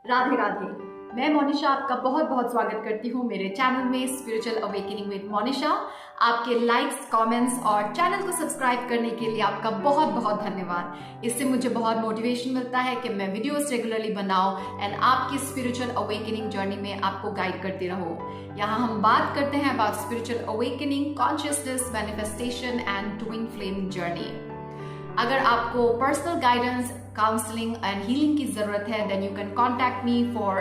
राधे राधे। मैं मोनिशा आपका बहुत बहुत स्वागत करती हूँ मेरे चैनल में स्पिरिचुअल अवेकनिंग विद मोनिशा। आपके लाइक्स, कमेंट्स और चैनल को सब्सक्राइब करने के लिए आपका बहुत बहुत धन्यवाद। इससे मुझे बहुत मोटिवेशन मिलता है कि मैं वीडियोस रेगुलरली बनाऊं एंड आपकी स्पिरिचुअल अवेकनिंग जर्नी में आपको गाइड करती रहूं। यहाँ हम बात करते हैं about spiritual awakening, consciousness, manifestation and twin flame journey. अगर आपको personal guidance, counselling and healing की जरूरत है, then you can contact me for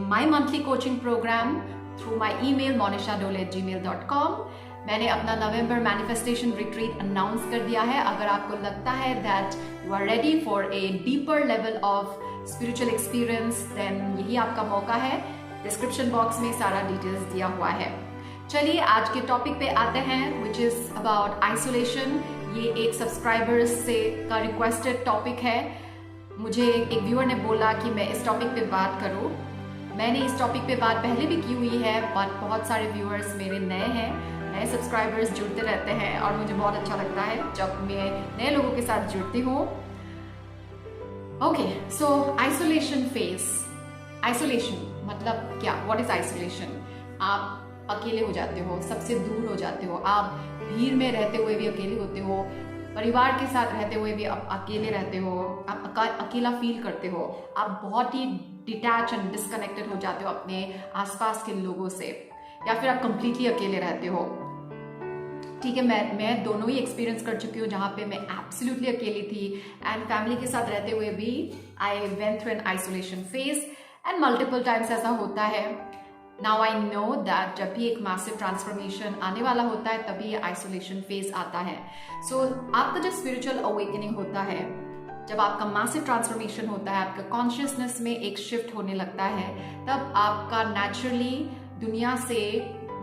my monthly coaching programme through my email monisha.dole@gmail.com। मैंने अपना नवंबर मैनिफेस्टेशन रिट्रीट अनाउंस कर दिया है। अगर आपको लगता है that you are ready for a deeper level of spiritual experience, then यही आपका मौका है। डिस्क्रिप्शन बॉक्स में सारा डिटेल्स दिया हुआ है। चलिए आज के टॉपिक पे आते हैं, विच इज अबाउट आइसोलेशन। ये एक सब्सक्राइबर्स से का रिक्वेस्टेड टॉपिक है। मुझे एक व्यूअर ने बोला कि मैं इस टॉपिक पे बात करूं। मैंने इस टॉपिक पे बात पहले भी की हुई है, बट बहुत सारे व्यूअर्स मेरे नए हैं, नए सब्सक्राइबर्स जुड़ते रहते हैं और मुझे बहुत अच्छा लगता है जब मैं नए लोगों के साथ जुड़ती हूँ। ओके, सो आइसोलेशन फेज। आइसोलेशन मतलब क्या? What is isolation? आप अकेले हो जाते हो, सबसे दूर हो जाते हो, आप भीड़ में रहते हुए भी अकेले होते हो, परिवार के साथ रहते हुए भी आप अकेले रहते हो, आप अकेला फील करते हो, आप बहुत ही डिटैच एंड डिस्कनेक्टेड हो जाते हो अपने आसपास के लोगों से, या फिर आप कंप्लीटली अकेले रहते हो। ठीक है, मैं दोनों ही एक्सपीरियंस कर चुकी हूँ, जहाँ पे मैं एब्सोल्युटली अकेली थी एंड फैमिली के साथ रहते हुए भी I went through an isolation phase and multiple times ऐसा होता है। नाउ आई नो दैट जब भी एक मैसिव ट्रांसफॉर्मेशन आने वाला होता है तभी ये आइसोलेशन फेज आता है। सो आपका जब स्पिरिचुअल अवेकनिंग होता है, जब आपका मैसिव ट्रांसफॉर्मेशन होता है, आपका कॉन्शियसनेस में एक शिफ्ट होने लगता है, तब आपका नेचुरली दुनिया से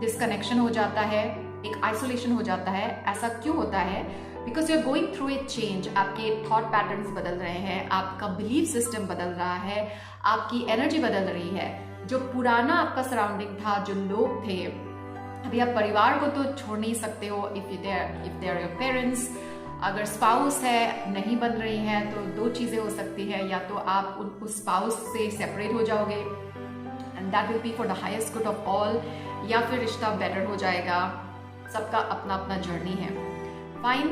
डिस्कनेक्शन हो जाता है, एक आइसोलेशन हो जाता है। ऐसा क्यों होता है? Because you are going through a change. आपके थॉट पैटर्न्स बदल रहे हैं, आपका बिलीफ सिस्टम बदल रहा है, आपकी एनर्जी बदल रही है। जो पुराना आपका सराउंडिंग था, जो लोग थे, अभी आप परिवार को तो छोड़ नहीं सकते हो। If they are your parents, अगर स्पाउस है, नहीं बन रही है, तो दो चीजें हो सकती है, या तो आप उस स्पाउस से सेपरेट हो जाओगे and that will be for the highest good of all, या फिर रिश्ता बेटर हो जाएगा। सबका अपना अपना जर्नी है, फाइन।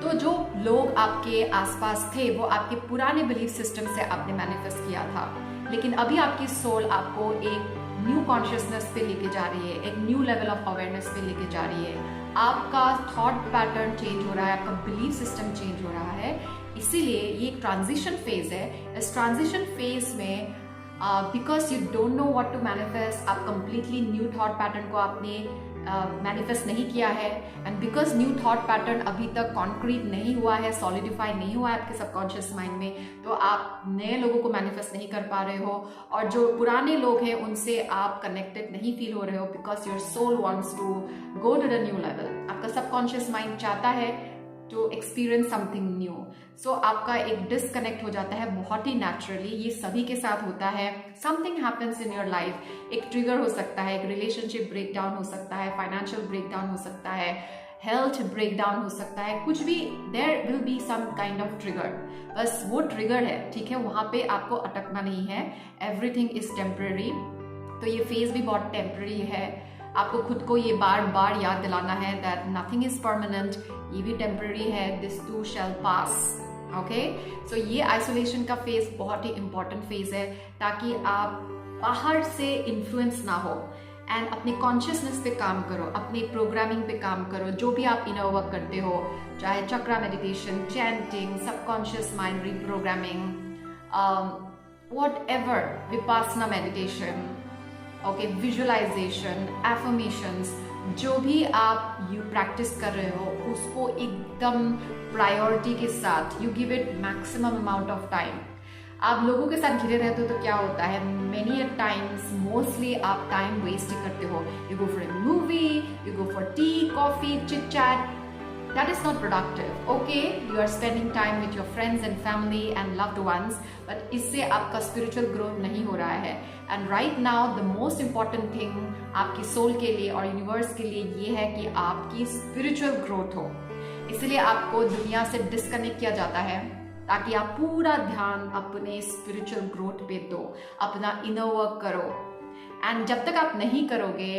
तो जो लोग आपके आसपास थे वो आपके पुराने बिलीफ सिस्टम से आपने मैनिफेस्ट किया था, लेकिन अभी आपकी सोल आपको एक न्यू कॉन्शियसनेस पे लेके जा रही है, एक न्यू लेवल ऑफ अवेयरनेस पे लेके जा रही है। आपका थॉट पैटर्न चेंज हो रहा है, आपका बिलीफ सिस्टम चेंज हो रहा है। इसीलिए ये एक ट्रांजिशन फेज है। इस ट्रांजिशन फेज में because you don't know what to manifest, आप कंप्लीटली न्यू थॉट पैटर्न को आपने मैनिफेस्ट नहीं किया है, and because new thought pattern अभी तक कॉन्क्रीट नहीं हुआ है, सॉलिडिफाई नहीं हुआ है आपके सबकॉन्शियस माइंड में, तो आप नए लोगों को मैनिफेस्ट नहीं कर पा रहे हो, और जो पुराने लोग हैं उनसे आप कनेक्टेड नहीं फील हो रहे हो, because your soul wants to go to the new level. आपका सबकॉन्शियस माइंड चाहता है to experience something new. So आपका एक डिस्कनेक्ट हो जाता है बहुत ही नेचुरली। ये सभी के साथ होता है। Something happens in your life, एक ट्रिगर हो सकता है, एक रिलेशनशिप ब्रेकडाउन हो सकता है, फाइनेंशियल ब्रेकडाउन हो सकता है, हेल्थ ब्रेकडाउन हो सकता है, कुछ भी, there will be some kind of trigger. बस वो ट्रिगर है, ठीक है, वहां पे आपको अटकना नहीं है। Everything is temporary. तो ये फेज भी बहुत टेम्पररी है। आपको खुद को ये बार बार याद दिलाना है दैट नथिंग इज परमानेंट, ये भी टेम्पररी है, this too shall pass. Okay, so ये आइसोलेशन का फेज बहुत ही इंपॉर्टेंट फेज है, ताकि आप बाहर से इन्फ्लुएंस ना हो एंड अपने कॉन्शियसनेस पे काम करो, अपनी प्रोग्रामिंग पे काम करो। जो भी आप इनर वर्क करते हो, चाहे chakra meditation, chanting, subconscious mind reprogramming, whatever, Vipassana meditation, okay, visualization, affirmations, जो भी आप प्रैक्टिस कर रहे हो उसको एकदम प्रायोरिटी के साथ you give it maximum amount of time. आप लोगों के साथ घिरे रहते हो तो क्या होता है, मेनी टाइम्स मोस्टली आप टाइम वेस्ट ही करते हो। You go for a movie, you go for T, coffee, chit chat, that is not productive. Okay, you are spending time with your friends and family and loved ones, but इससे आपका spiritual growth नहीं हो रहा है। And right now the most important thing आपकी soul के लिए और universe के लिए ये है कि आपकी spiritual growth हो। इसलिए आपको दुनिया से disconnect किया जाता है, ताकि आप पूरा ध्यान अपने स्पिरिचुअल ग्रोथ पे दो, अपना इनर वर्क करो। एंड जब तक आप नहीं करोगे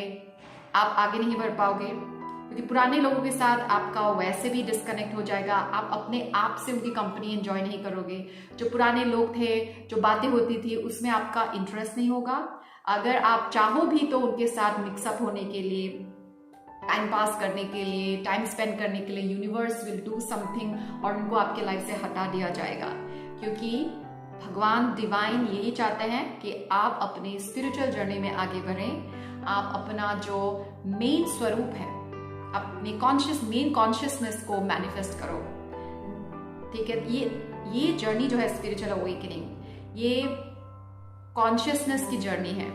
आप आगे नहीं बढ़ पाओगे, क्योंकि पुराने लोगों के साथ आपका वैसे भी डिस्कनेक्ट हो जाएगा, आप अपने आप से उनकी कंपनी एंजॉय नहीं करोगे। जो पुराने लोग थे, जो बातें होती थी, उसमें आपका इंटरेस्ट नहीं होगा। अगर आप चाहो भी तो उनके साथ मिक्सअप होने के लिए, टाइम पास करने के लिए, टाइम स्पेंड करने के लिए यूनिवर्स विल डू समथिंग और उनको आपके लाइफ से हटा दिया जाएगा, क्योंकि भगवान डिवाइन यही चाहते हैं कि आप अपने स्पिरिचुअल जर्नी में आगे बढ़ें। आप अपना जो मेन स्वरूप है, अपने मेन कॉन्शियसनेस को मैनिफेस्ट करो। ठीक है, ये जर्नी जो है स्पिरिचुअल अवेकनिंग, ये कॉन्शियसनेस की जर्नी है।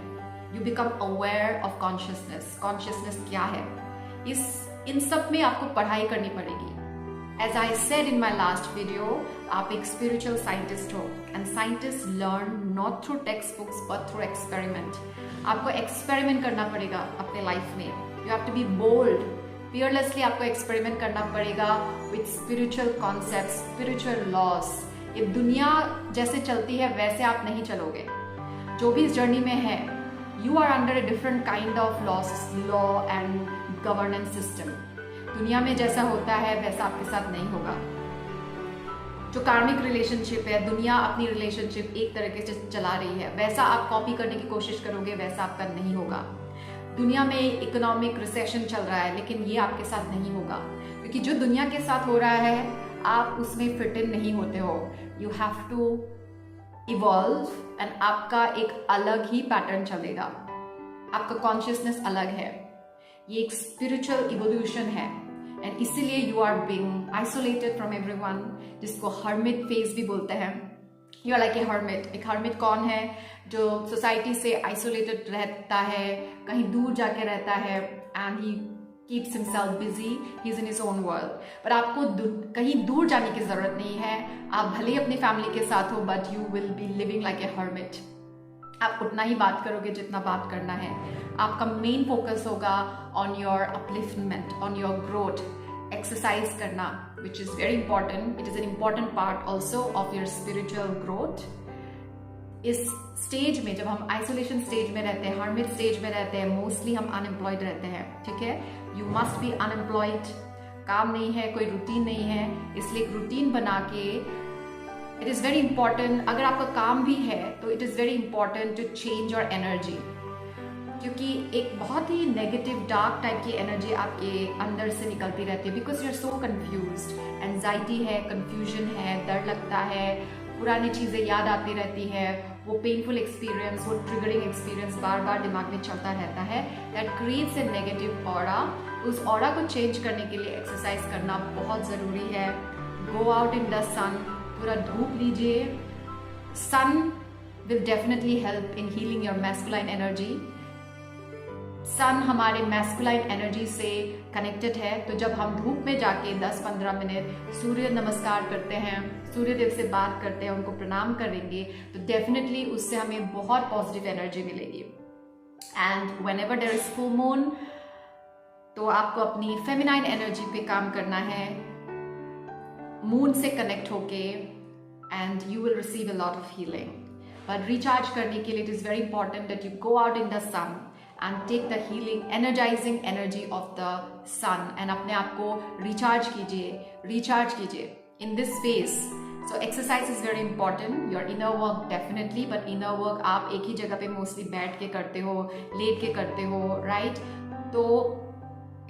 You become aware of consciousness. Consciousness क्या है, इन सब में आपको पढ़ाई करनी पड़ेगी। As I said in my last video, आप एक स्पिरिचुअल साइंटिस्ट हो, and scientist learn not through text books but through experiment. आपको एक्सपेरिमेंट करना पड़ेगा अपने लाइफ में। You have to be bold, fearlessly आपको एक्सपेरिमेंट करना पड़ेगा with spiritual concept, spiritual laws. ये दुनिया जैसे चलती है वैसे आप नहीं चलोगे। जो भी इस जर्नी में है, you are under a different kind of law and governance system. दुनिया में जैसा होता है वैसा आपके साथ नहीं होगा। जो कार्मिक रिलेशनशिप है, दुनिया अपनी रिलेशनशिप एक तरीके से चला रही है, वैसा आप कॉपी करने की कोशिश करोगे, वैसा आपका नहीं होगा। दुनिया में इकोनॉमिक रिसेशन चल रहा है, लेकिन ये आपके साथ नहीं होगा, क्योंकि जो दुनिया के साथ हो रहा है आप उसमें फिट इन नहीं होते हो। You have to evolve and आपका एक अलग ही पैटर्न चलेगा। आपका कॉन्शियसनेस अलग है, ये एक स्पिरिचुअल इवोल्यूशन है, एंड इसीलिए you are being isolated from everyone, जिसको हर्मिट फेज भी बोलते हैं। You are like a hermit. एक हर्मिट कौन है? जो सोसाइटी से आइसोलेटेड रहता है, कहीं दूर जाके रहता है, and he keeps himself busy, he is in his own world. पर आपको कहीं दूर जाने की जरूरत नहीं है। आप भले ही अपनी फैमिली के साथ हो, but you will be living like a hermit. आप उतना ही बात करोगे जितना बात करना है। आपका मेन फोकस होगा on your upliftment, on your growth. Exercise करना, which is very important, it is an important part also of your spiritual growth. इस स्टेज में, जब हम आइसोलेशन स्टेज में रहते हैं, हर्मिट स्टेज में रहते हैं, मोस्टली हम अनएम्प्लॉयड रहते हैं। ठीक है, यू मस्ट बी अनएम्प्लॉयड। काम नहीं है, कोई रूटीन नहीं है, इसलिए एक रूटीन बना के, इट इज वेरी इंपॉर्टेंट। अगर आपका काम भी है तो it is very important to change your energy, क्योंकि एक बहुत ही नेगेटिव डार्क टाइप की एनर्जी आपके अंदर से निकलती रहती है, because you are so confused. Anxiety है, कंफ्यूजन है, डर लगता है, पुरानी चीजें याद आती रहती है, वो पेनफुल एक्सपीरियंस, वो ट्रिगरिंग एक्सपीरियंस बार बार दिमाग में चलता रहता है। That creates a negative aura. उस ऑरा को चेंज करने के लिए एक्सरसाइज करना बहुत जरूरी है। गो आउट इन द सन, पूरा धूप लीजिए। Sun will definitely help in healing your masculine energy. Sun हमारे मैस्कुलाइन एनर्जी से कनेक्टेड है, तो जब हम धूप में जाके 10-15 मिनट सूर्य नमस्कार करते हैं, सूर्य देव से बात करते हैं, उनको प्रणाम करेंगे, तो डेफिनेटली उससे हमें बहुत पॉजिटिव एनर्जी मिलेगी। And whenever there is full moon, तो आपको अपनी फेमिनाइन एनर्जी पे काम करना है, मून से कनेक्ट होके, and you will receive a lot of healing. But recharge करने के लिए it is very important that you go out in the sun and take the healing, energizing energy of the sun, and अपने आप को recharge कीजिए in this phase. So exercise is very important. Your inner work definitely, but inner work आप एक ही जगह पे mostly बैठ के करते हो, लेट के करते हो, right? तो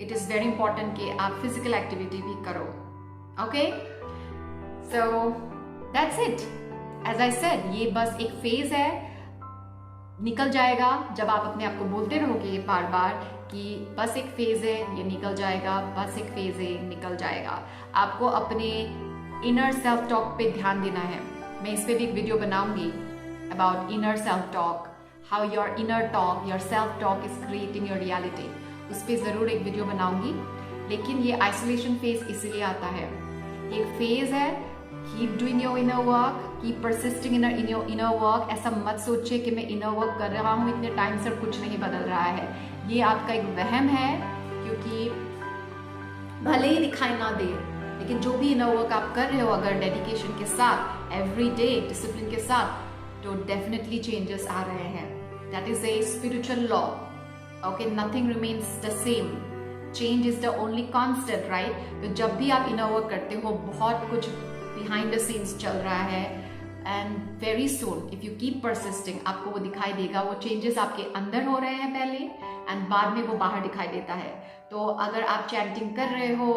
it is very important कि आप physical activity भी करो. Okay? So that's it. As I said, ये बस एक phase है, निकल जाएगा। जब आप अपने आप को बोलते रहोगे बार बार कि बस एक फेज है, ये निकल जाएगा, बस एक फेज है, निकल जाएगा। आपको अपने इनर सेल्फ टॉक पे ध्यान देना है। मैं इस पे भी एक वीडियो बनाऊंगी about inner self talk, how your inner talk, your self talk is creating your reality. उस पर जरूर एक वीडियो बनाऊंगी। लेकिन ये आइसोलेशन फेज इसीलिए आता है, एक फेज है। Keep doing your inner work, keep persisting in your inner work. ऐसा मत सोचिए कि मैं इनर वर्क कर रहा हूँ इतने टाइम से कुछ नहीं बदल रहा है। ये आपका एक वहम है, क्योंकि भले ही दिखाई ना दे, लेकिन जो भी इनर वर्क आप कर रहे हो, अगर डेडिकेशन के साथ, एवरी डे डिसिप्लिन के साथ, तो डेफिनेटली चेंजेस आ रहे हैं. That is a spiritual law. Okay, nothing remains the same. Change is the only constant, right? तो जब भी आप इनर वर्क करते हो, बहुत कुछ बिहाइंड द सीन्स चल रहा है, and very soon if you keep persisting, आपको वो दिखाई देगा. वो चेंजेस आपके अंदर हो रहे हैं पहले, एंड बाद में वो बाहर दिखाई देता है. तो अगर आप चैंटिंग कर रहे हो,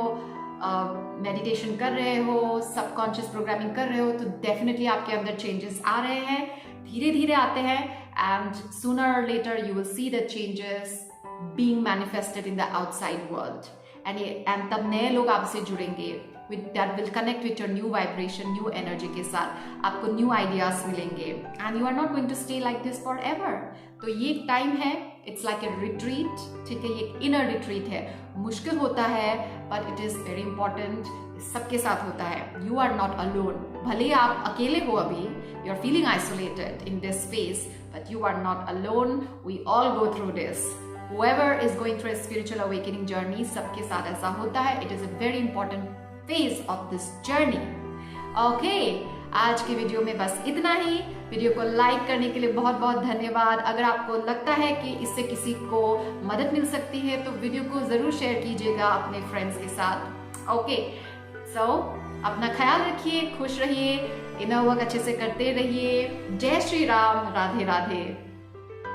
मेडिटेशन कर रहे हो, सबकॉन्शियस प्रोग्रामिंग कर रहे हो, तो डेफिनेटली आपके अंदर चेंजेस आ रहे हैं, धीरे धीरे आते हैं, एंड सूनर और later you will see the changes being manifested in the outside world, and तब नए लोग आपसे जुड़ेंगे, that will connect with your new vibration, new energy के साथ आपको new ideas मिलेंगे, and you are not going to stay like this forever. तो ये एक टाइम है, it's like a retreat, ठीक है, ये inner retreat है. मुश्किल होता है, but it is very important. सबके साथ होता है. You are not alone. भले आप अकेले हो अभी, you are feeling isolated in this space, but you are not alone. We all go through this. Whoever is going through a spiritual awakening journey, सबके साथ ऐसा होता है. It is a very important phase of this journey. Okay, आज की video में बस इतना ही. वीडियो को लाइक करने के लिए बहुत बहुत धन्यवाद. अगर आपको लगता है कि इससे किसी को मदद मिल सकती है, तो वीडियो को जरूर शेयर कीजिएगा अपने फ्रेंड्स के साथ. ओके, सो अपना ख्याल रखिए, खुश रहिए, इनर वर्क अच्छे से करते रहिए. जय श्री राम, राधे राधे.